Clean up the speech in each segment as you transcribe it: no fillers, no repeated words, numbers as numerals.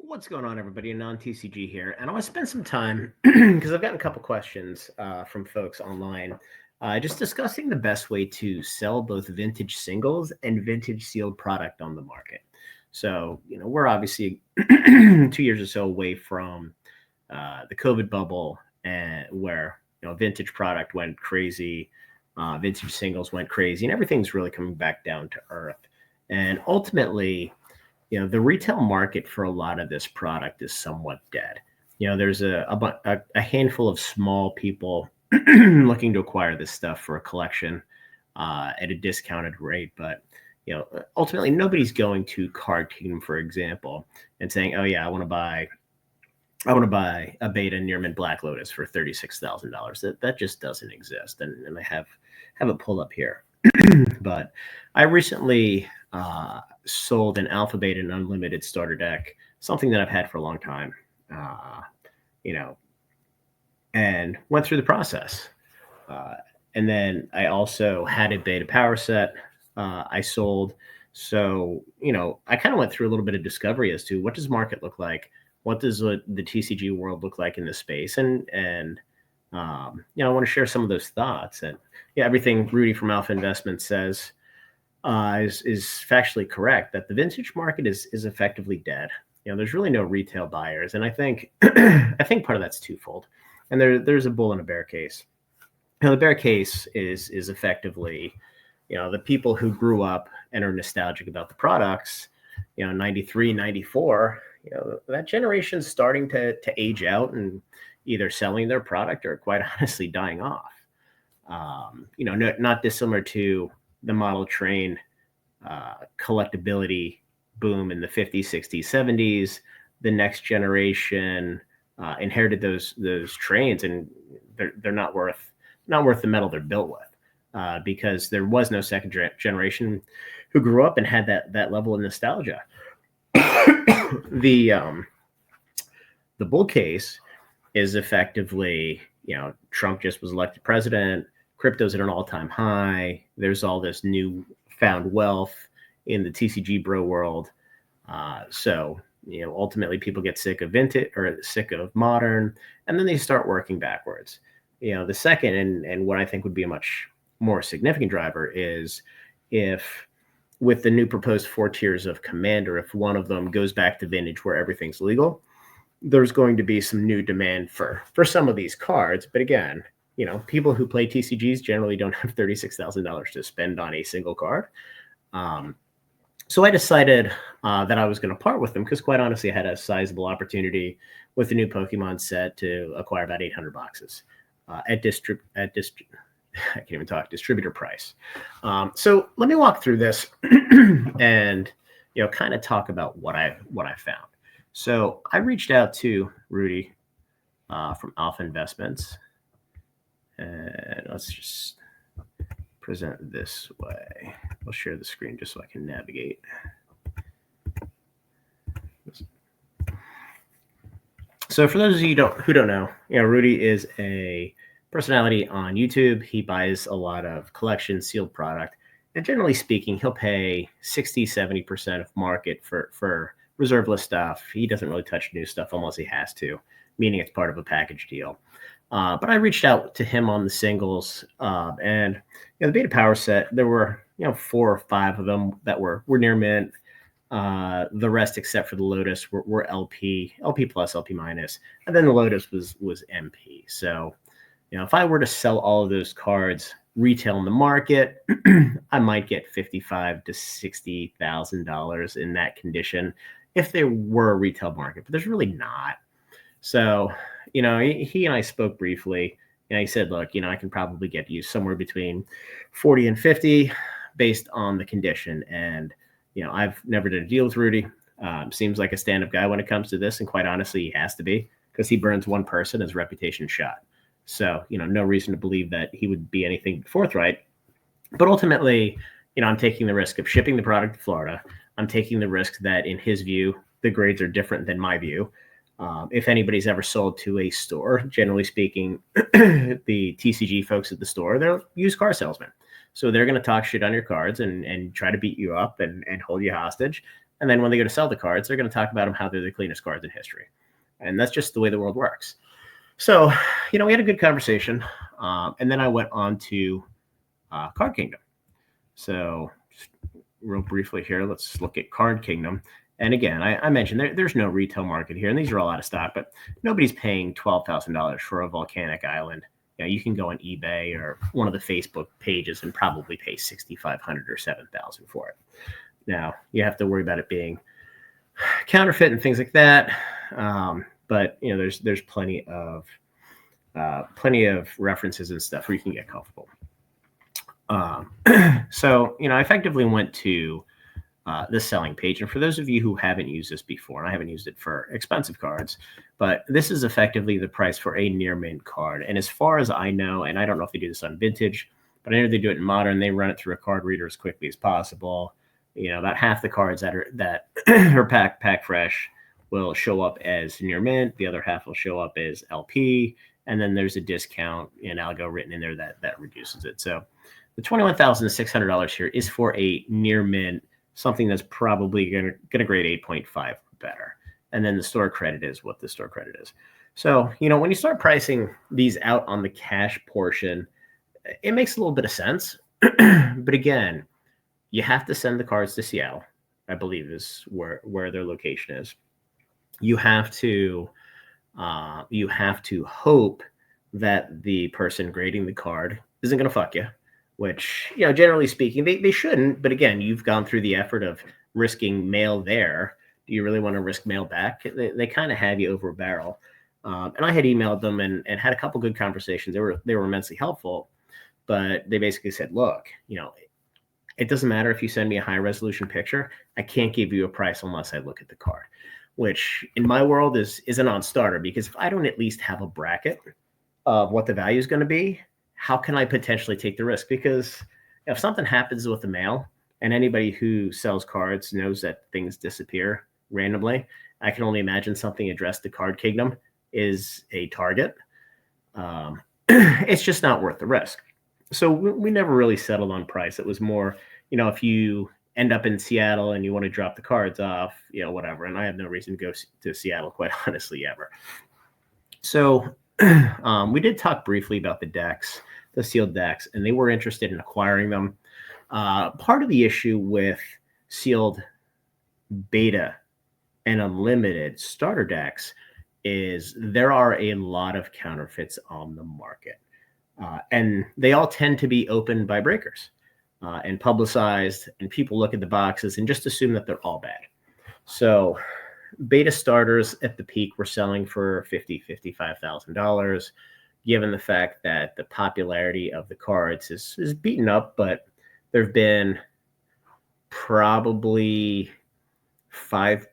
What's going on, everybody? Non-TCG here, and I want to spend some time because I've gotten a couple questions from folks online, just discussing the best way to sell both vintage singles and vintage sealed product on the market. So, we're obviously 2 years or so away from the COVID bubble, and where vintage product went crazy, vintage singles went crazy, and everything's really coming back down to earth. And ultimately, the retail market for a lot of this product is somewhat dead. There's a handful of small people looking to acquire this stuff for a collection at a discounted rate, but ultimately nobody's going to Card Kingdom, for example, and saying, "Oh yeah, I want to buy a Beta Nearmint Black Lotus for $36,000." That just doesn't exist, and I have it pulled up here. But I recently sold an Alpha Beta and Unlimited starter deck, something that I've had for a long time, you know, and went through the process. And then I also had a Beta Power set I sold. So, I kind of went through a little bit of discovery as to what does market look like? What does the TCG world look like in this space? And I want to share some of those thoughts. And everything Rudy from Alpha Investment says is factually correct, that the vintage market is effectively dead. There's really no retail buyers, and I think I think part of that's twofold. And there's a bull and a bear case. The bear case is effectively, the people who grew up and are nostalgic about the products, 93, 94, that generation's starting to age out and either selling their product or quite honestly dying off. Not dissimilar to the model train collectability boom in the 50s, 60s, 70s. The next generation inherited those trains, and they're not worth the metal they're built with, because there was no second generation who grew up and had that level of nostalgia. The bull case is effectively, Trump just was elected president. Crypto's at an all-time high. There's all this new found wealth in the TCG bro world. So ultimately people get sick of vintage or sick of modern, and then they start working backwards. The second, and what I think would be a much more significant driver, is if with the new proposed 4 tiers of Commander, if one of them goes back to vintage where everything's legal, there's going to be some new demand for some of these cards. But again, people who play TCGs generally don't have $36,000 to spend on a single card. So I decided that I was going to part with them because, quite honestly, I had a sizable opportunity with the new Pokemon set to acquire about 800 boxes at I can't even talk, distributor price. So let me walk through this and kind of talk about what I found. So I reached out to Rudy from Alpha Investments, and let's just present this way. I'll share the screen just so I can navigate. So for those of you who don't know, Rudy is a personality on YouTube. He buys a lot of collection sealed product, and generally speaking, he'll pay 60-70% of market for reserve list stuff. He doesn't really touch new stuff unless he has to, meaning it's part of a package deal. But I reached out to him on the singles, and the Beta Power set, there were 4 or 5 of them that were near mint. The rest, except for the Lotus, were LP plus, LP minus, and then the Lotus was MP. So if I were to sell all of those cards retail in the market, I might get $55,000 to $60,000 in that condition if there were a retail market, but there's really not. So, he and I spoke briefly, and he said, look, I can probably get you somewhere between 40 and 50 based on the condition. And, I've never done a deal with Rudy. Seems like a stand-up guy when it comes to this. And quite honestly, he has to be, because he burns one person, his reputation shot. So, no reason to believe that he would be anything but forthright. But ultimately, I'm taking the risk of shipping the product to Florida. I'm taking the risk that, in his view, the grades are different than my view. If anybody's ever sold to a store, generally speaking, the TCG folks at the store, they're used car salesmen. So they're going to talk shit on your cards and try to beat you up and hold you hostage. And then when they go to sell the cards, they're going to talk about them how they're the cleanest cards in history. And that's just the way the world works. So, we had a good conversation. And then I went on to Card Kingdom. So, just real briefly here, let's look at Card Kingdom. And again, I mentioned there's no retail market here, and these are all out of stock, but nobody's paying $12,000 for a volcanic island. You can go on eBay or one of the Facebook pages and probably pay $6,500 or $7,000 for it. Now, you have to worry about it being counterfeit and things like that. But there's plenty of references and stuff where you can get comfortable. So I effectively went to the selling page, and for those of you who haven't used this before, and I haven't used it for expensive cards, but this is effectively the price for a near mint card. And as far as I know, and I don't know if they do this on vintage, but I know they do it in modern. They run it through a card reader as quickly as possible. About half the cards that are pack fresh will show up as near mint. The other half will show up as LP, and then there's a discount and algo written in there that reduces it. So the $21,600 here is for a near mint, something that's probably going to grade 8.5 or better. And then the store credit is what the store credit is. So, when you start pricing these out on the cash portion, it makes a little bit of sense. But again, you have to send the cards to Seattle, I believe is where their location is. You have to hope that the person grading the card isn't going to fuck you, which, generally speaking, they shouldn't. But again, you've gone through the effort of risking mail there. Do you really want to risk mail back? They kind of have you over a barrel. And I had emailed them and had a couple good conversations. They were immensely helpful, but they basically said, look, it doesn't matter if you send me a high resolution picture. I can't give you a price unless I look at the card, which in my world is a non-starter, because if I don't at least have a bracket of what the value is going to be, how can I potentially take the risk? Because if something happens with the mail, and anybody who sells cards knows that things disappear randomly, I can only imagine something addressed to Card Kingdom is a target. It's just not worth the risk. So we never really settled on price. It was more, if you end up in Seattle and you want to drop the cards off, whatever. And I have no reason to go to Seattle, quite honestly, ever. So we did talk briefly about the decks, the sealed decks, and they were interested in acquiring them. Part of the issue with sealed beta and unlimited starter decks is there are a lot of counterfeits on the market. And they all tend to be opened by breakers and publicized, and people look at the boxes and just assume that they're all bad. So beta starters at the peak were selling for $50,000, $55,000, given the fact that the popularity of the cards is beaten up, but there have been probably 5+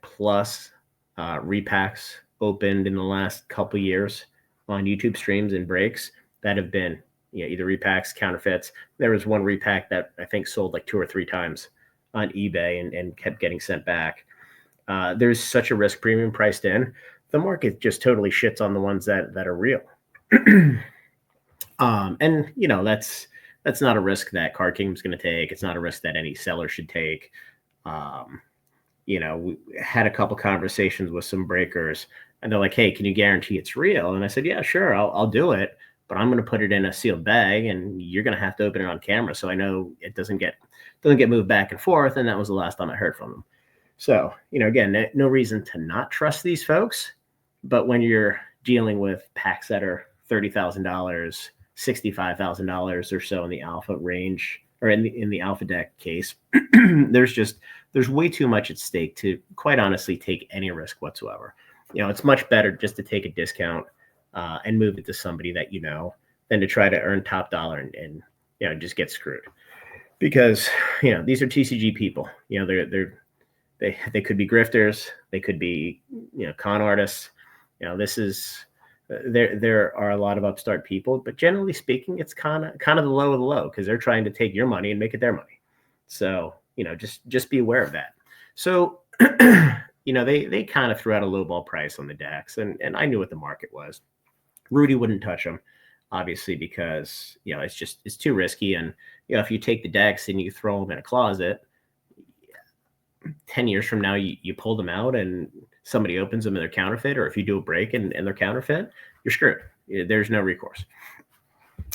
repacks opened in the last couple years on YouTube streams and breaks that have been either repacks, counterfeits. There was one repack that I think sold like 2 or 3 times on eBay and kept getting sent back. There's such a risk premium priced in. The market just totally shits on the ones that are real. And that's not a risk that Card Kingdom's going to take. It's not a risk that any seller should take. We had a couple conversations with some breakers, and they're like, "Hey, can you guarantee it's real?" And I said, "Yeah, sure, I'll do it, but I'm going to put it in a sealed bag, and you're going to have to open it on camera so I know it doesn't get moved back and forth." And that was the last time I heard from them. So, again, no reason to not trust these folks, but when you're dealing with packs that are $30,000, $65,000 or so in the alpha range, or in the alpha deck case, there's way too much at stake to, quite honestly, take any risk whatsoever. It's much better just to take a discount and move it to somebody that than to try to earn top dollar and just get screwed. Because these are TCG people. They could be grifters, they could be con artists. This is there are a lot of upstart people, but generally speaking, it's kind of the low of the low, because they're trying to take your money and make it their money. So just be aware of that. So they kind of threw out a lowball price on the decks, and I knew what the market was. Rudy wouldn't touch them, obviously, because it's too risky. And if you take the decks and you throw them in a closet, 10 years from now, you pull them out and somebody opens them and they're counterfeit, or if you do a break and they're counterfeit, you're screwed. There's no recourse.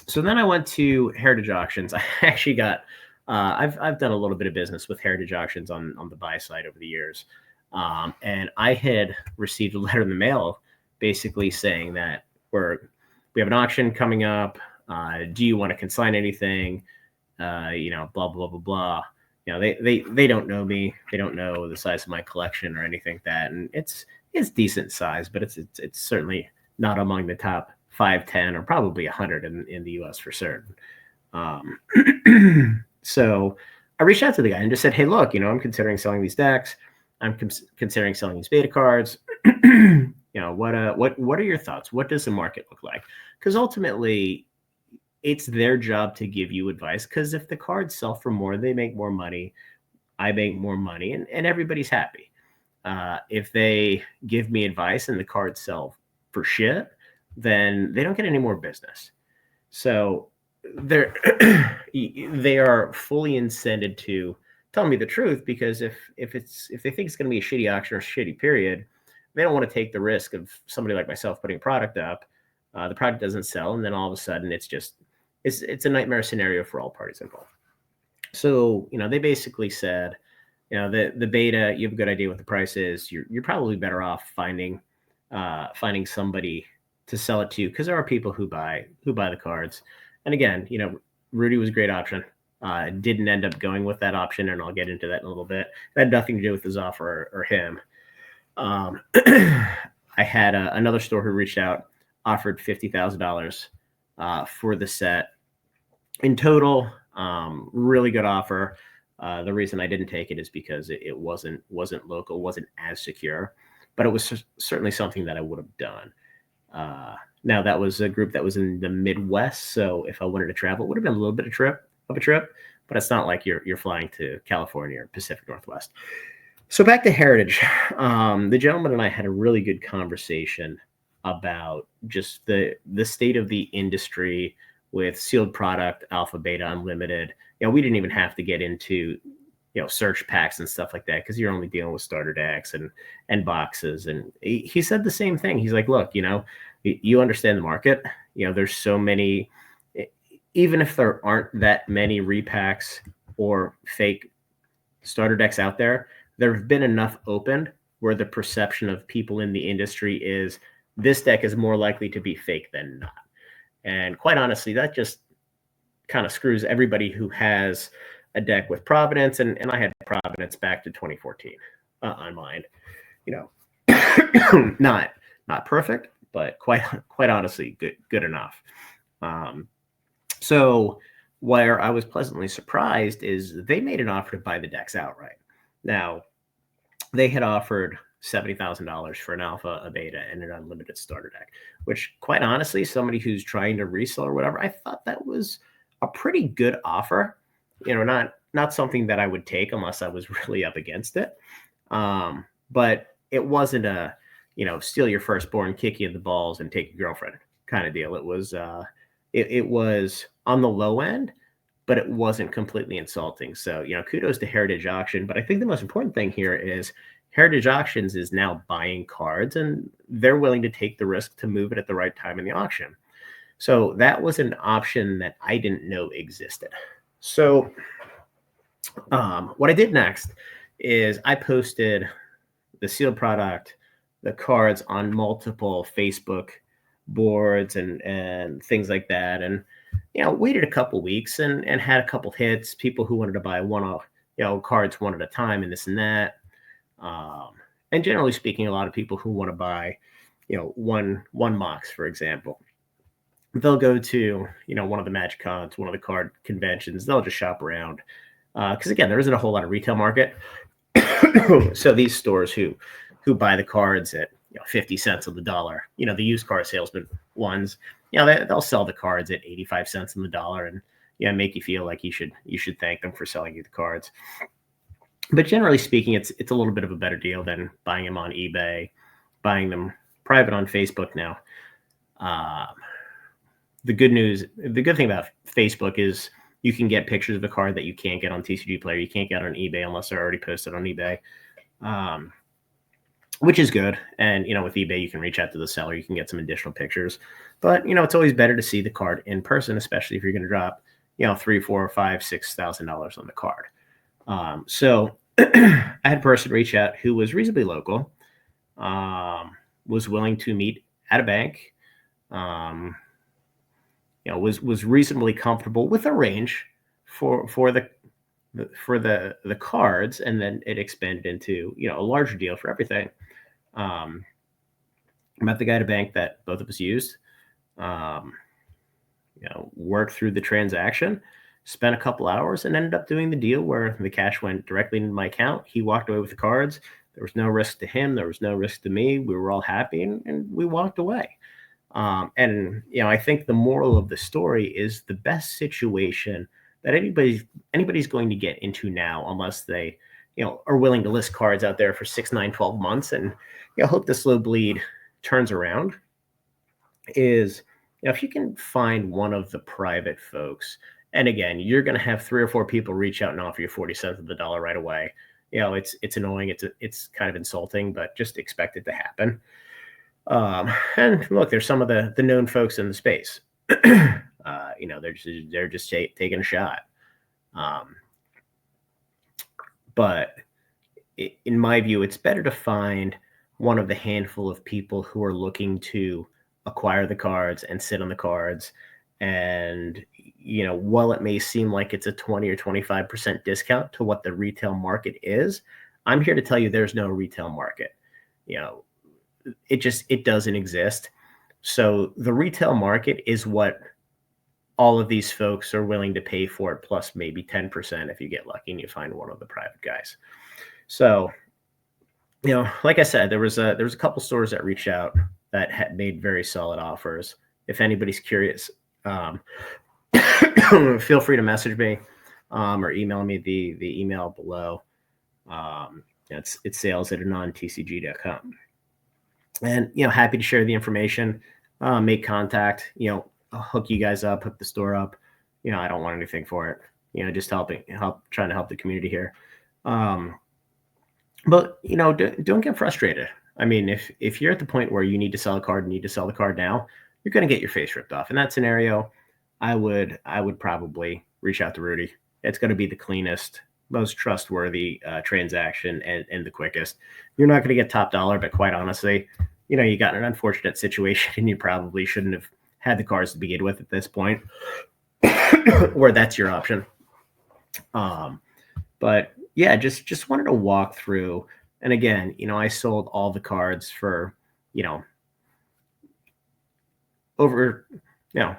So then I went to Heritage Auctions. I actually got, I've done a little bit of business with Heritage Auctions on the buy side over the years. And I had received a letter in the mail basically saying that we have an auction coming up. Do you want to consign anything? Blah, blah, blah, blah. They don't know me. They don't know the size of my collection or anything like that. And it's decent size, but it's certainly not among the top 5, 10, or probably 100 in the US for certain. So I reached out to the guy and just said, hey, look, I'm considering selling these decks. I'm considering selling these beta cards. What are your thoughts? What does the market look like? Because ultimately, it's their job to give you advice, because if the cards sell for more, they make more money, I make more money, and everybody's happy. If they give me advice and the cards sell for shit, then they don't get any more business. So they are fully incented to tell me the truth, because if they think it's going to be a shitty auction or a shitty period, they don't want to take the risk of somebody like myself putting a product up. The product doesn't sell, and then all of a sudden it's a nightmare scenario for all parties involved. So, they basically said, the beta, you have a good idea what the price is. You're probably better off finding somebody to sell it to, because there are people who buy the cards. And again, Rudy was a great option. Didn't end up going with that option, and I'll get into that in a little bit. It had nothing to do with his offer or him. I had another store who reached out, offered $50,000 for the set in total. Really good offer. The reason I didn't take it is because it wasn't local, wasn't as secure, but it was certainly something that I would have done. Now that was a group that was in the Midwest, so if I wanted to travel, it would have been a little bit of a trip, but it's not like you're flying to California or Pacific Northwest. So back to Heritage. The gentleman and I had a really good conversation about just the state of the industry with sealed product, alpha, beta, unlimited. We didn't even have to get into search packs and stuff like that, because you're only dealing with starter decks and boxes. And he said the same thing. He's like, look, you understand the market. There's so many, even if there aren't that many repacks or fake starter decks out there have been enough opened where the perception of people in the industry is this deck is more likely to be fake than not. And quite honestly, that just kind of screws everybody who has a deck with Providence, and I had Providence back to 2014 on mine. Not perfect, but quite honestly good enough. So where I was pleasantly surprised is they made an offer to buy the decks outright. Now, they had offered $70,000 for an alpha, a beta, and an unlimited starter deck, which quite honestly, somebody who's trying to resell or whatever, I thought that was a pretty good offer. Not something that I would take unless I was really up against it. But it wasn't a, steal your firstborn, kick you in the balls, and take your girlfriend kind of deal. It was it was on the low end, but it wasn't completely insulting. So, kudos to Heritage Auction. But I think the most important thing here is Heritage Auctions is now buying cards, and they're willing to take the risk to move it at the right time in the auction. So that was an option that I didn't know existed. So what I did next is I posted the sealed product, the cards on multiple Facebook boards and things like that. And, waited a couple weeks and had a couple hits, people who wanted to buy one-off, cards one at a time and this and that. And generally speaking, a lot of people who want to buy, one Mox, for example, they'll go to, one of the Magic Cons, one of the card conventions. They'll just shop around. Because again, there isn't a whole lot of retail market. So these stores who buy the cards at 50 cents on the dollar, the used car salesman ones, they'll sell the cards at 85 cents on the dollar and make you feel like you should thank them for selling you the cards. But generally speaking, it's a little bit of a better deal than buying them on eBay, buying them private on Facebook now. The good thing about Facebook is You can get pictures of a card that you can't get on TCG Player. You can't get on eBay unless they're already posted on eBay, which is good. And, with eBay, you can reach out to the seller. You can get some additional pictures. But, it's always better to see the card in person, especially if you're going to drop, $3, $4, $5, $6,000 on the card. So I had a person reach out who was reasonably local, was willing to meet at a bank, was reasonably comfortable with a range for the cards, and then it expanded into a larger deal for everything. Met the guy at a bank that both of us used, worked through the transaction, spent a couple hours, and ended up doing the deal where the cash went directly into my account. He walked away with the cards. There was no risk to him. There was no risk to me. We were all happy, and we walked away. And I think the moral of the story is the best situation that anybody's going to get into now, unless they are willing to list cards out there for 6, 9, 12 months and hope the slow bleed turns around, is if you can find one of the private folks, and again, you're going to have 3 or 4 people reach out and offer you 40 cents of the dollar right away. It's annoying. It's kind of insulting, but just expect it to happen. And look, there's some of the known folks in the space. They're just taking a shot. But in my view, it's better to find one of the handful of people who are looking to acquire the cards and sit on the cards. And, while it may seem like it's a 20 or 25% discount to what the retail market is, I'm here to tell you there's no retail market. It doesn't exist. So the retail market is what all of these folks are willing to pay for it, plus maybe 10% if you get lucky and you find one of the private guys. So, like I said, there was a couple stores that reached out that had made very solid offers. If anybody's curious, feel free to message me or email me the email below. It's sales@anontcg.com. And, happy to share the information, make contact, I'll hook you guys up, hook the store up. I don't want anything for it, just trying to help the community here. But, don't get frustrated. I mean, if you're at the point where you need to sell a card, need to sell the card now, you're going to get your face ripped off. In that scenario, I would probably reach out to Rudy. It's going to be the cleanest, most trustworthy transaction and the quickest. You're not going to get top dollar, but quite honestly, you got an unfortunate situation and you probably shouldn't have had the cards to begin with at this point, where that's your option. But yeah, just wanted to walk through. And again, I sold all the cards for, over,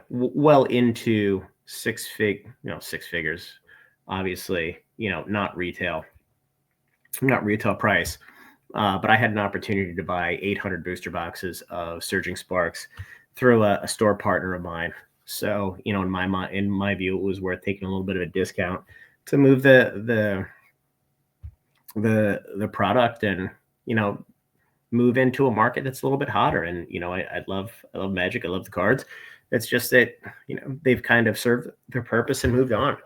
well into six figures, obviously, not retail price. But I had an opportunity to buy 800 booster boxes of Surging Sparks through a store partner of mine. So, in my view, it was worth taking a little bit of a discount to move the product and, move into a market that's a little bit hotter. And, I love Magic. I love the cards. It's just that, they've kind of served their purpose and moved on.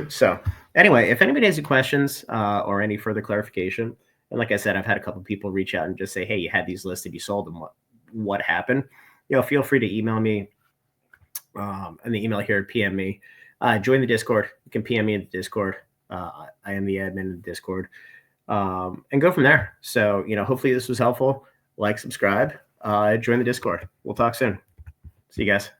So anyway, if anybody has any questions or any further clarification, and like I said, I've had a couple people reach out and just say, hey, you had these listed, you sold them. What happened? Feel free to email me. And the email here, PM me. Join the Discord. You can PM me in the Discord. I am the admin in the Discord. And go from there. So, hopefully this was helpful. Like, subscribe, join the Discord. We'll talk soon. See you guys.